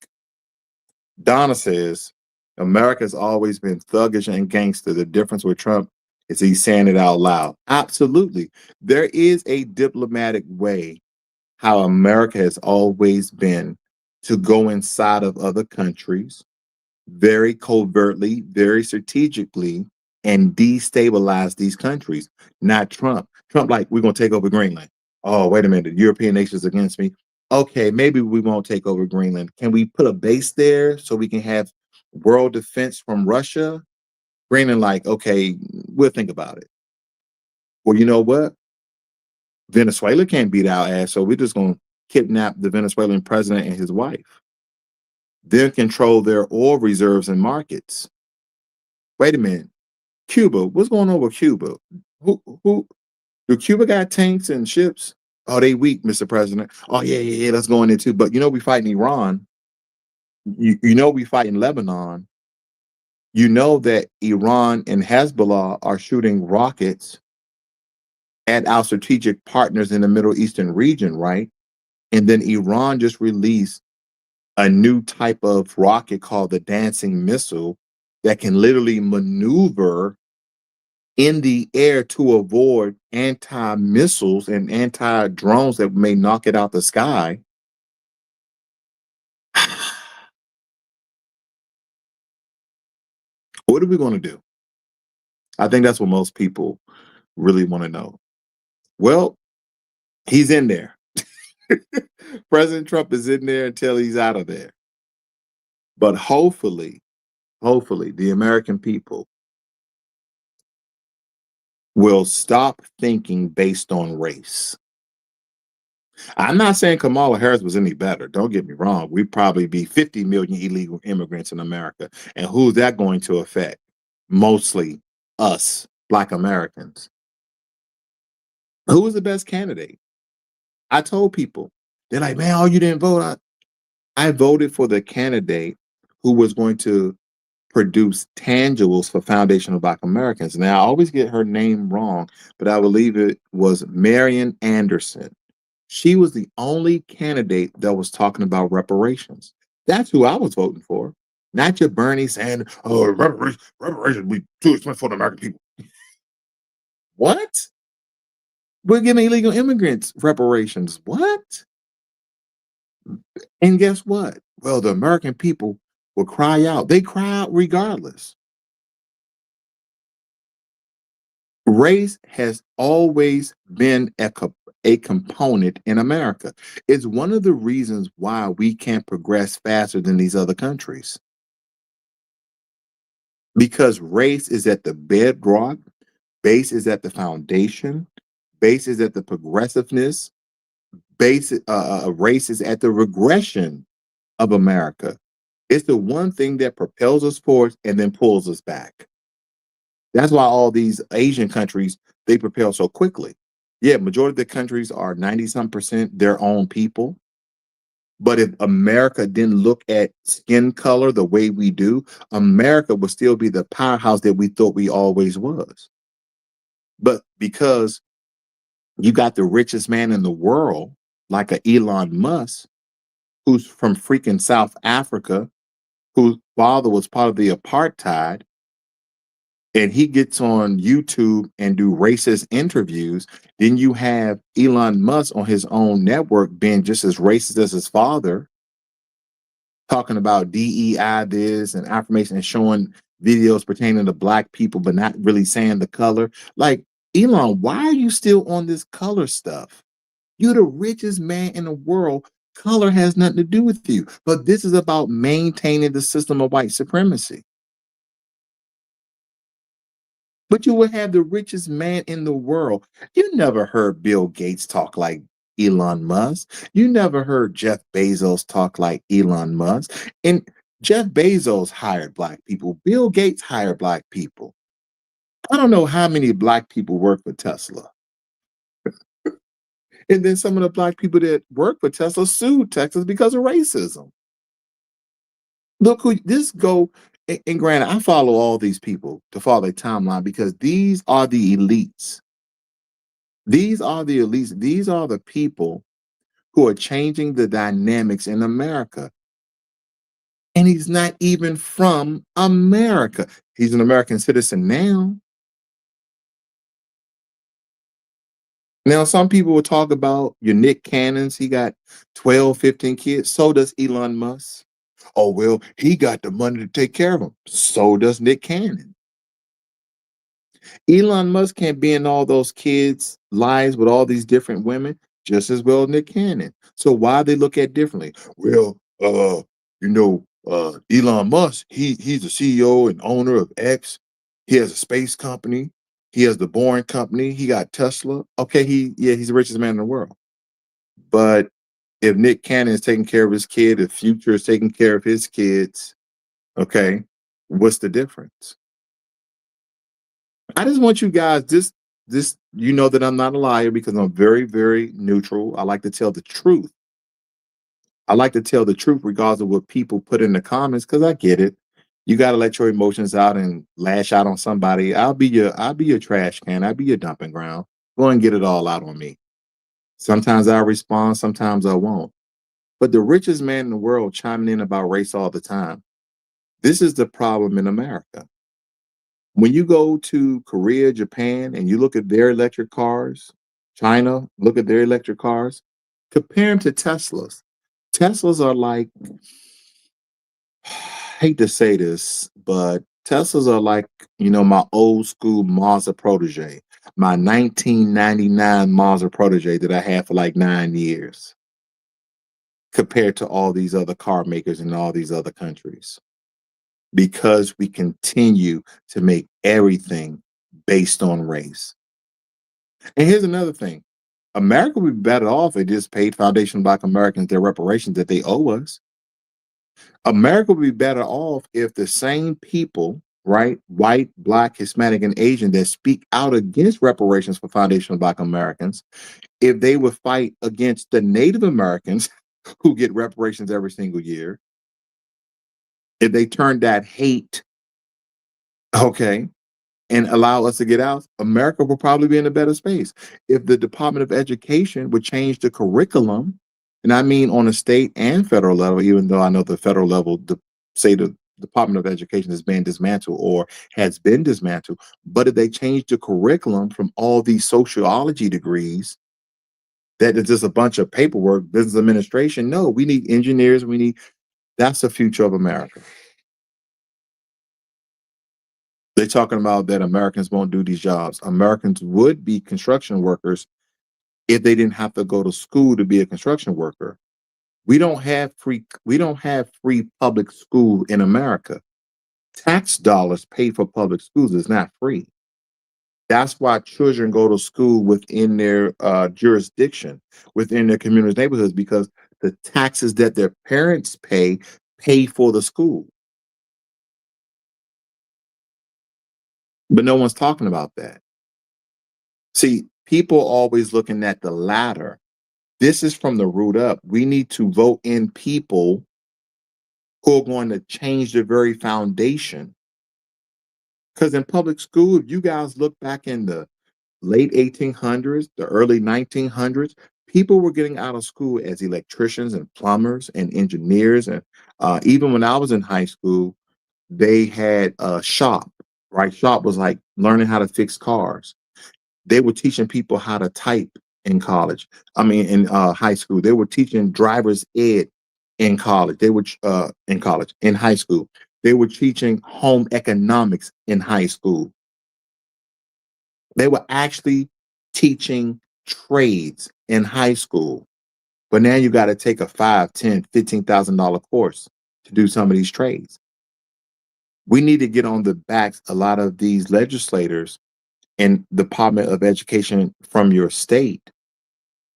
Donna says, America's always been thuggish and gangster. The difference with Trump is he's saying it out loud. Absolutely. There is a diplomatic way how America has always been to go inside of other countries very covertly, very strategically, and destabilize these countries. Not Trump. Trump, like, we're going to take over Greenland. Oh, wait a minute. The European nations against me. Okay, maybe we won't take over Greenland. Can we put a base there so we can have world defense from Russia? Greenland, like, okay, we'll think about it. Well, you know what? Venezuela can't beat our ass, so we're just going to kidnap the Venezuelan president and his wife. Then control their oil reserves and markets. Wait a minute. Cuba, what's going on with Cuba? Who do Cuba got tanks and ships? Oh, they weak, Mr. President. Oh, yeah, let's go in there too. But you know we fighting Iran. You know we fighting Lebanon. You know that Iran and Hezbollah are shooting rockets at our strategic partners in the Middle Eastern region, right? And then Iran just released a new type of rocket called the dancing missile that can literally maneuver in the air to avoid anti-missiles and anti-drones that may knock it out the sky. What are we going to do? I think that's what most people really want to know. Well, he's in there. President Trump is in there until he's out of there. But hopefully, the American people will stop thinking based on race. I'm not saying Kamala Harris was any better. Don't get me wrong. We'd probably be 50 million illegal immigrants in America. And who's that going to affect? Mostly us, Black Americans. Who was the best candidate? I told people, they're like, man, oh, you didn't vote. I voted for the candidate who was going to produce tangibles for Foundation of Black Americans. Now, I always get her name wrong, but I believe it was Marian Anderson. She was the only candidate that was talking about reparations. That's who I was voting for. Not your Bernie saying, oh, reparations will be too expensive for the American people. What? We're giving illegal immigrants reparations. What? And guess what? Well, the American people will cry out. They cry out regardless. Race has always been a component in America. It's one of the reasons why we can't progress faster than these other countries. Because race is at the bedrock, base is at the foundation, base is at the progressiveness, race is at the regression of America. It's the one thing that propels us forward and then pulls us back. That's why all these Asian countries, they propel so quickly. Yeah, majority of the countries are 90-some% their own people. But if America didn't look at skin color the way we do, America would still be the powerhouse that we thought we always was. But because you got the richest man in the world, like a Elon Musk, who's from freaking South Africa, whose father was part of the apartheid, and he gets on YouTube and do racist interviews, then you have Elon Musk on his own network being just as racist as his father, talking about DEI this and affirmation and showing videos pertaining to black people, but not really saying the color. Like, Elon, why are you still on this color stuff? You're the richest man in the world. Color has nothing to do with you. But this is about maintaining the system of white supremacy. But you would have the richest man in the world. You never heard Bill Gates talk like Elon Musk. You never heard Jeff Bezos talk like Elon Musk. And Jeff Bezos hired black people. Bill Gates hired black people. I don't know how many black people work for Tesla. And then some of the black people that work for Tesla sued Texas because of racism. Look who this go. And granted, I follow all these people to follow their timeline because these are the elites. These are the elites. These are the people who are changing the dynamics in America. And he's not even from America. He's an American citizen now. Now, some people will talk about your Nick Cannons. He got 12, 15 kids. So does Elon Musk. Oh, well, he got the money to take care of them. So does Nick Cannon. Elon Musk can't be in all those kids' lives with all these different women just as well as Nick Cannon. So why they look at differently? Well, Elon Musk, he's the CEO and owner of X. He has a space company. He has the Boring Company. He got Tesla. Okay, he's the richest man in the world. But if Nick Cannon is taking care of his kid, if Future is taking care of his kids, okay, what's the difference? I just want you guys, you know that I'm not a liar because I'm very, very neutral. I like to tell the truth. I like to tell the truth regardless of what people put in the comments because I get it. You got to let your emotions out and lash out on somebody. I'll be your trash can. I'll be your dumping ground. Go and get it all out on me. Sometimes I'll respond, sometimes I won't. But the richest man in the world chiming in about race all the time. This is the problem in America. When you go to Korea, Japan, and you look at their electric cars, China, look at their electric cars, compare them to Teslas. Teslas are like, I hate to say this, but Teslas are like, my old school Mazda Protege, my 1999 Mazda Protege that I had for like 9 years, compared to all these other car makers in all these other countries. Because we continue to make everything based on race. And here's another thing. America would be better off if it just paid Foundation Black Americans their reparations that they owe us. America would be better off if the same people, right, white, black, Hispanic, and Asian that speak out against reparations for Foundation Black Americans, if they would fight against the Native Americans who get reparations every single year, if they turn that hate, okay, and allow us to get out, America will probably be in a better space. If the Department of Education would change the curriculum, and I mean on a state and federal level, even though I know the federal level, say the Department of Education is being dismantled or has been dismantled, but if they change the curriculum from all these sociology degrees, that is just a bunch of paperwork, business administration. No, we need engineers. That's the future of America. They're talking about that Americans won't do these jobs. Americans would be construction workers if they didn't have to go to school to be a construction worker. We don't have free public school in America. Tax dollars pay for public schools. It's not free. That's why children go to school within their jurisdiction, within their communities, neighborhoods, because the taxes that their parents pay for the school. But no one's talking about that. See, people always looking at the latter. This is from the root up. We need to vote in people who are going to change the very foundation. Because in public school, if you guys look back in the late 1800s, the early 1900s, people were getting out of school as electricians and plumbers and engineers. And even when I was in high school, they had a shop, right? Shop was like learning how to fix cars. They were teaching people how to type in college. I mean, in high school, they were teaching driver's ed in college. They were in high school. They were teaching home economics in high school. They were actually teaching trades in high school. But now you got to take a $5, $10, $15,000 course to do some of these trades. We need to get on the backs a lot of these legislators and Department of Education from your state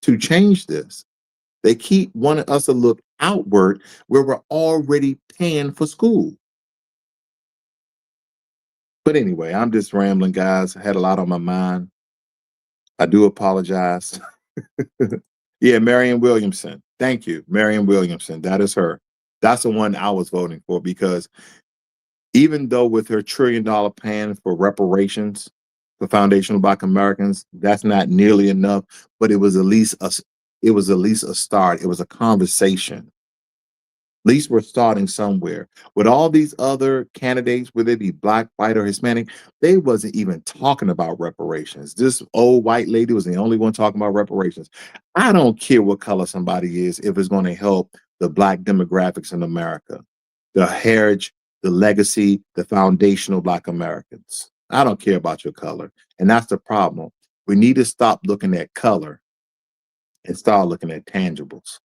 to change this. They keep wanting us to look outward where we're already paying for school. But anyway, I'm just rambling, guys. I had a lot on my mind. I do apologize. Yeah, Marianne Williamson. Thank you, Marianne Williamson. That is her. That's the one I was voting for, because even though with her $1 trillion plan for reparations for foundational Black Americans, that's not nearly enough, but it was at least a start. It was a conversation. At least we're starting somewhere. With all these other candidates, whether it be Black, white, or Hispanic, they wasn't even talking about reparations. This old white lady was the only one talking about reparations. I don't care what color somebody is if it's going to help the Black demographics in America, the heritage, the legacy, the foundational Black Americans. I don't care about your color. And that's the problem. We need to stop looking at color and start looking at tangibles.